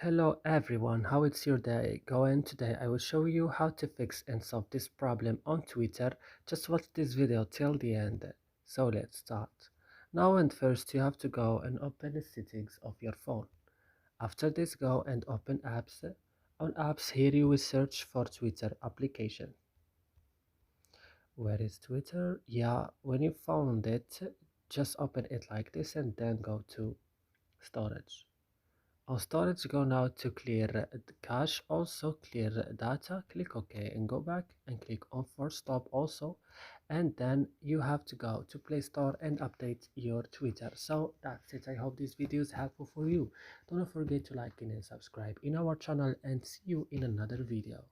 Hello everyone, how is your day going? Today I will show you how to fix and solve this problem on Twitter. Just watch this video till the end. So let's start. Now and first you have to go and open the settings of your phone. After this go and open apps. On apps here you will search for Twitter application. Where is Twitter? Yeah, when you found it, just open it like this and then go to storage. On storage, go now to clear the cache, also clear data, click OK and go back and click on force stop also, and then you have to go to Play Store and update your Twitter. So that's it. I hope this video is helpful for you. Don't forget to like and subscribe in our channel and see you in another video.